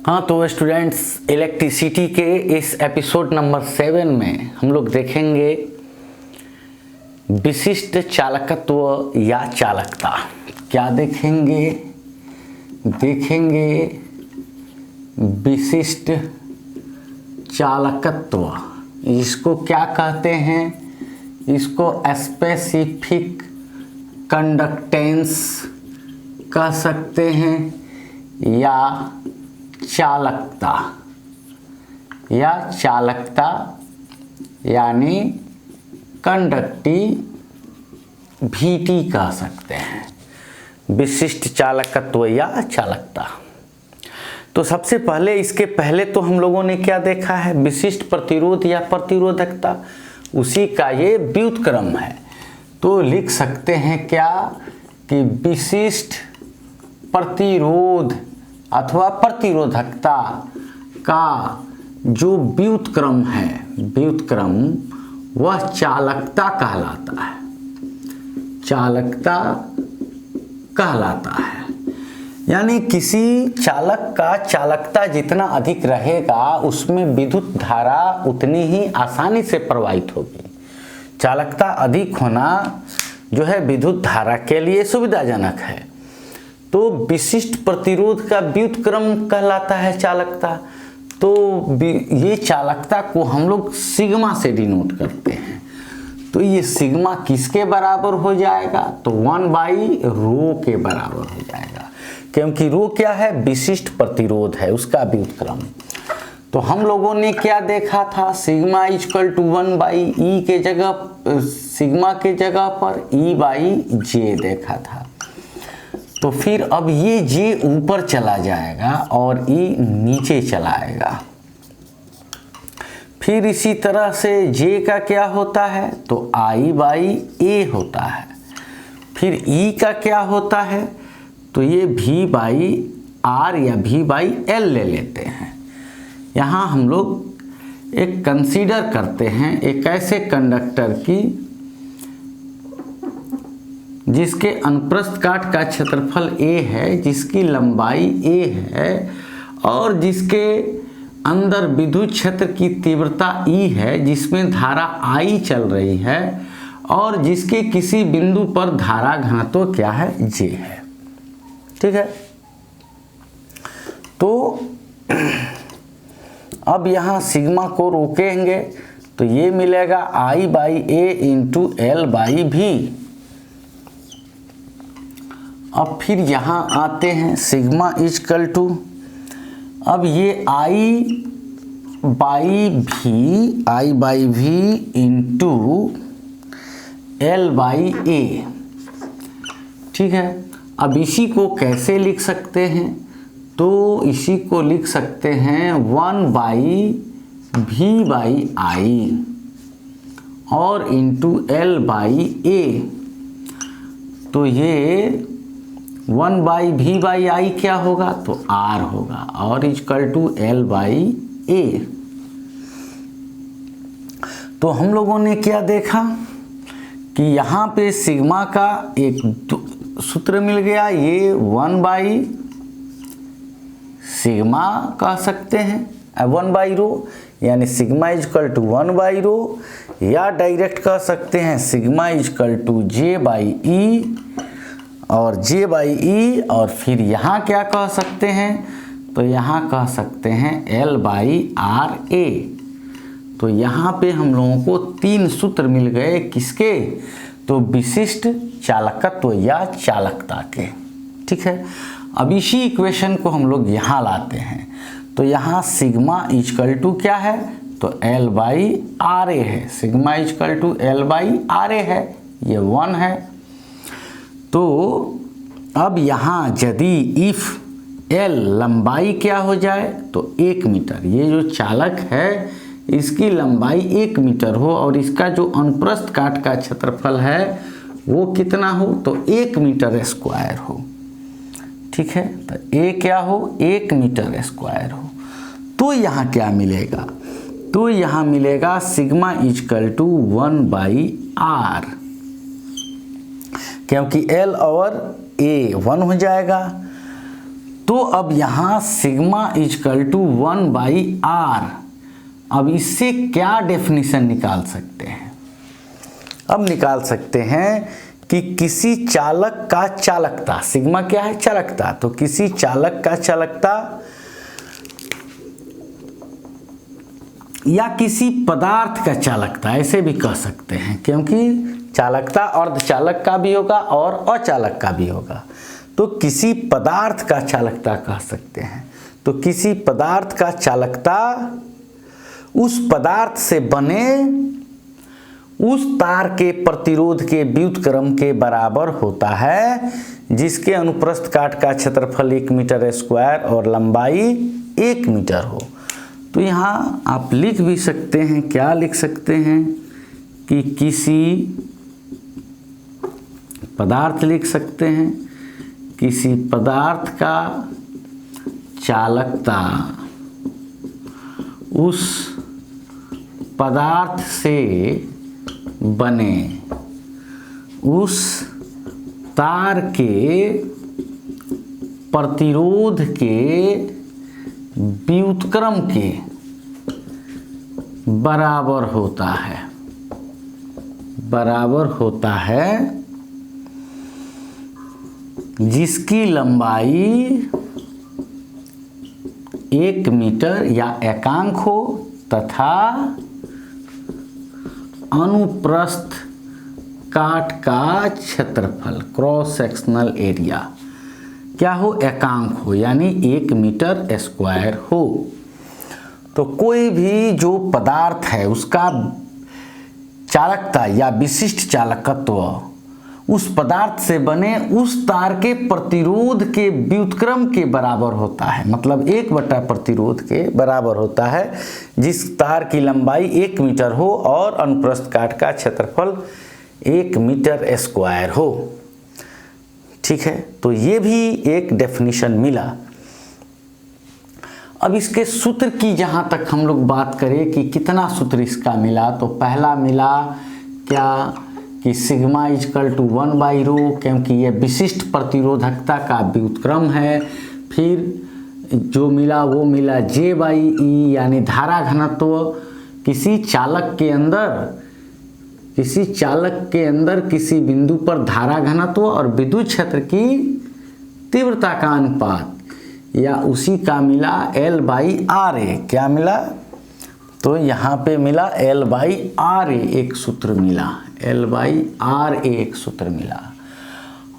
हाँ तो students, electricity के इस एपिसोड नंबर 7 में हम लोग देखेंगे विशिष्ट चालकत्व या चालकता। क्या देखेंगे विशिष्ट चालकत्व। इसको क्या कहते हैं? इसको स्पेसिफिक कंडक्टेंस कह सकते हैं या चालकता यानी कंडक्टिविटी कह सकते हैं। विशिष्ट चालकत्व या चालकता। तो सबसे पहले इसके पहले तो हम लोगों ने क्या देखा है? विशिष्ट प्रतिरोध या प्रतिरोधकता, उसी का ये व्युत्क्रम है। तो लिख सकते हैं क्या कि विशिष्ट प्रतिरोध अथवा प्रतिरोधकता का जो व्युत्क्रम है, व्युत्क्रम वह चालकता कहलाता है। चालकता कहलाता है यानी किसी चालक का चालकता जितना अधिक रहेगा उसमें विद्युत धारा उतनी ही आसानी से प्रवाहित होगी। चालकता अधिक होना जो है विद्युत धारा के लिए सुविधाजनक है। तो विशिष्ट प्रतिरोध का व्युत्क्रम कहलाता है चालकता। तो ये चालकता को हम लोग सिग्मा से डिनोट करते हैं। तो ये सिग्मा किसके बराबर हो जाएगा? तो 1/ρ के बराबर हो जाएगा, क्योंकि रो क्या है? विशिष्ट प्रतिरोध है, उसका व्युत्क्रम। तो हम लोगों ने क्या देखा था? सिग्मा इक्वल टू 1/E के जगह, सिग्मा के जगह पर E/J देखा था। तो फिर अब ये J ऊपर चला जाएगा और E नीचे चला आएगा। फिर इसी तरह से J का क्या होता है? तो I/A होता है। फिर E का क्या होता है? तो ये V/R या V/L ले लेते हैं। यहाँ हम लोग एक कंसीडर करते हैं एक ऐसे कंडक्टर की जिसके अनुप्रस्थ काट का क्षेत्रफल A है, जिसकी लंबाई A है और जिसके अंदर विद्युत क्षेत्र की तीव्रता E है, जिसमें धारा I चल रही है और जिसके किसी बिंदु पर धारा घनत्व क्या है? J है। ठीक है। तो अब यहाँ सिग्मा को रोकेंगे तो ये मिलेगा I/A इंटू L/V। अब फिर यहाँ आते हैं सिग्मा इक्वल टू, अब ये I/V इंटू L/A। ठीक है। अब इसी को कैसे लिख सकते हैं? तो इसी को लिख सकते हैं 1/V/I और इंटू L/A। तो ये 1/V/I क्या होगा? तो R होगा और इक्वल टू L/A। तो हम लोगों ने क्या देखा कि यहाँ पे सिग्मा का एक सूत्र मिल गया। ये 1/सिग्मा कह सकते हैं, 1/ρ यानी सिग्मा इक्वल टू 1/ρ, या डायरेक्ट कह सकते हैं सिग्मा इक्वल टू J/E और J/E। और फिर यहाँ क्या कह सकते हैं? तो यहाँ कह सकते हैं L/RA। तो यहाँ पे हम लोगों को 3 सूत्र मिल गए। किसके? तो विशिष्ट चालकत्व या चालकता के। ठीक है। अब इसी इक्वेशन को हम लोग यहाँ लाते हैं। तो यहाँ सिग्मा इक्वल टू क्या है? तो L/RA है। सिग्मा इक्वल टू L/RA है, ये 1 है। तो अब यहाँ यदि इफ L लंबाई क्या हो जाए? तो 1 मीटर, ये जो चालक है इसकी लंबाई 1 मीटर हो और इसका जो अनुप्रस्थ काट का क्षेत्रफल है वो कितना हो? तो 1 मीटर स्क्वायर हो। ठीक है। तो A क्या हो? 1 मीटर स्क्वायर हो। तो यहाँ क्या मिलेगा? तो यहाँ मिलेगा सिग्मा इक्वल टू 1/R, क्योंकि L और A 1 हो जाएगा। तो अब यहाँ सिग्मा इजकल टू 1/r। अब इससे क्या डेफिनेशन निकाल सकते हैं? अब निकाल सकते हैं कि किसी चालक का चालकता, सिग्मा क्या है? चालकता। तो किसी चालक का चालकता या किसी पदार्थ का चालकता, ऐसे भी कह सकते हैं, क्योंकि चालकता अर्धचालक का भी होगा और अचालक का भी होगा। तो किसी पदार्थ का चालकता कह सकते हैं। तो किसी पदार्थ का चालकता उस पदार्थ से बने उस तार के प्रतिरोध के व्युत्क्रम के बराबर होता है जिसके अनुप्रस्थ काट का क्षेत्रफल 1 मीटर स्क्वायर और लंबाई 1 मीटर हो। तो यहाँ आप लिख भी सकते हैं, क्या लिख सकते हैं कि किसी पदार्थ लिख सकते हैं, किसी पदार्थ का चालकता उस पदार्थ से बने उस तार के प्रतिरोध के व्युत्क्रम के बराबर होता है, जिसकी लंबाई 1 मीटर या एकांक हो तथा अनुप्रस्थ काट का क्षेत्रफल क्रॉस सेक्शनल एरिया क्या हो? एकांक हो, यानी 1 मीटर स्क्वायर हो। तो कोई भी जो पदार्थ है उसका चालकता या विशिष्ट चालकत्व उस पदार्थ से बने उस तार के प्रतिरोध के व्युत्क्रम के बराबर होता है, मतलब 1/प्रतिरोध प्रतिरोध के बराबर होता है जिस तार की लंबाई 1 मीटर हो और अनुप्रस्थ काट का क्षेत्रफल 1 मीटर स्क्वायर हो। ठीक है, तो ये भी एक डेफिनेशन मिला। अब इसके सूत्र की जहाँ तक हम लोग बात करें कि कितना सूत्र इसका मिला, तो पहला मिला क्या कि सिग्मा इजकल टू 1/ρ, क्योंकि यह विशिष्ट प्रतिरोधकता का व्युत्क्रम है। फिर जो मिला वो मिला J/E, यानी धारा घनत्व किसी चालक के अंदर किसी बिंदु पर धारा घनत्व और विद्युत क्षेत्र की तीव्रता का अनुपात, या उसी का मिला L/RA। क्या मिला? तो यहाँ पे मिला L/RA एक सूत्र मिला, L/RA एक सूत्र मिला।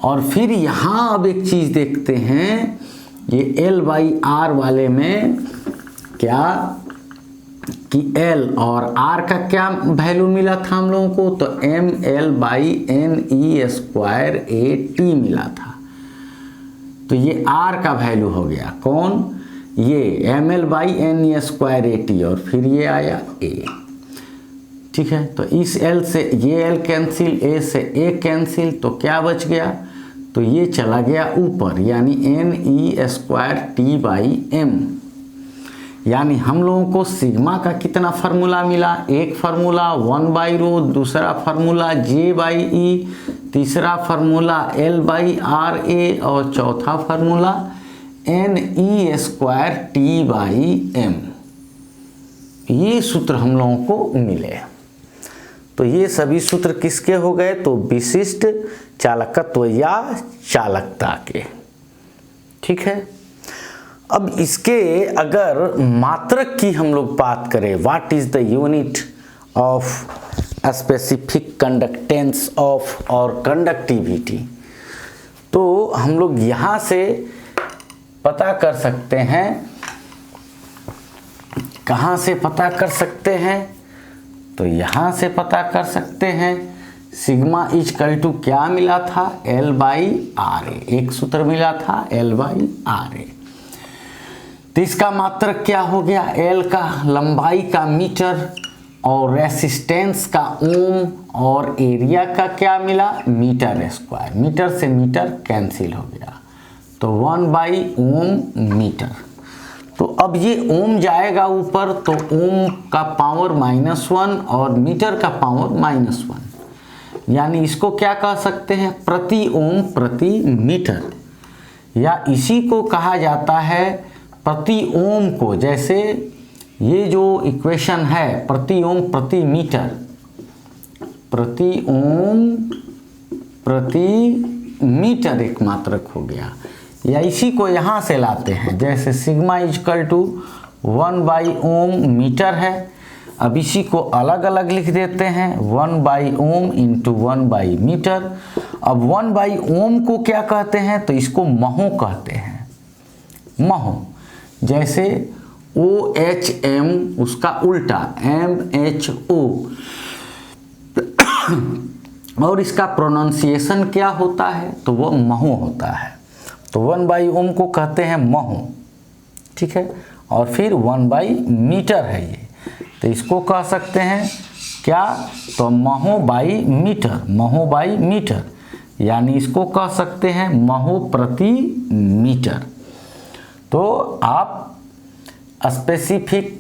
और फिर यहाँ अब एक चीज़ देखते हैं, ये L/R वाले में क्या कि L और R का क्या वैल्यू मिला था हम लोगों को? तो mL/ne² मिला था। तो ये R का वैल्यू हो गया, कौन? ये mL/ne² और फिर ये आया A। ठीक है, तो इस L से ये L कैंसिल, A से A कैंसिल, तो क्या बच गया? तो ये चला गया ऊपर, यानी ne²T/m। यानी हम लोगों को सिग्मा का कितना फार्मूला मिला? एक फार्मूला 1/ρ, दूसरा फार्मूला J/E, तीसरा फार्मूला L/RA और चौथा फार्मूला ne²T/m। ये सूत्र हम लोगों को मिले। तो ये सभी सूत्र किसके हो गए? तो विशिष्ट चालकत्व या चालकता के। ठीक है, अब इसके अगर मात्रक की हम लोग बात करें, what is the unit of specific conductance of और कंडक्टिविटी, तो हम लोग यहाँ से पता कर सकते हैं। कहाँ से पता कर सकते हैं? तो यहाँ से पता कर सकते हैं। सिग्मा इजकल टू क्या मिला था? L/RA, एक सूत्र मिला था L/RA। तो इसका मात्रक क्या हो गया? L का लंबाई का मीटर और रेसिस्टेंस का ओम और एरिया का क्या मिला? Metre square. मीटर से मीटर कैंसिल हो गया, तो 1/ओम मीटर। तो अब ये ओम जाएगा ऊपर, तो ओम का पावर -1 और मीटर का पावर -1, यानी इसको क्या कह सकते हैं? प्रति ओम प्रति मीटर। या इसी को कहा जाता है प्रति ओम को। जैसे ये जो इक्वेशन है प्रति ओम प्रति मीटर, प्रति ओम प्रति मीटर एक मात्रक हो गया, या इसी को यहाँ से लाते हैं। जैसे सिग्मा इजकल टू 1/ओम मीटर है। अब इसी को अलग अलग लिख देते हैं 1/ओम इंटू 1/मीटर। अब 1/ओम को क्या कहते हैं, तो इसको महो कहते हैं, महो। जैसे OHM उसका उल्टा MHO, और इसका प्रोनाउंसिएशन क्या होता है, तो वो महो होता है। तो 1/ओम को कहते हैं महो, ठीक है। और फिर 1/मीटर है ये, तो इसको कह सकते हैं क्या, तो mho by metre, mho by metre, यानी इसको कह सकते हैं महो प्रति मीटर। तो आप स्पेसिफिक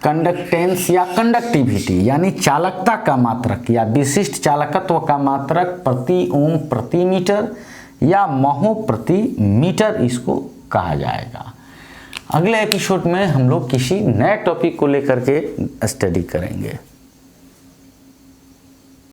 कंडक्टेंस या कंडक्टिविटी यानी चालकता का मात्रक या विशिष्ट चालकत्व का मात्रक प्रति ओम प्रति मीटर या महो प्रति मीटर इसको कहा जाएगा। अगले एपिसोड में हम लोग किसी नए टॉपिक को लेकर के स्टडी करेंगे।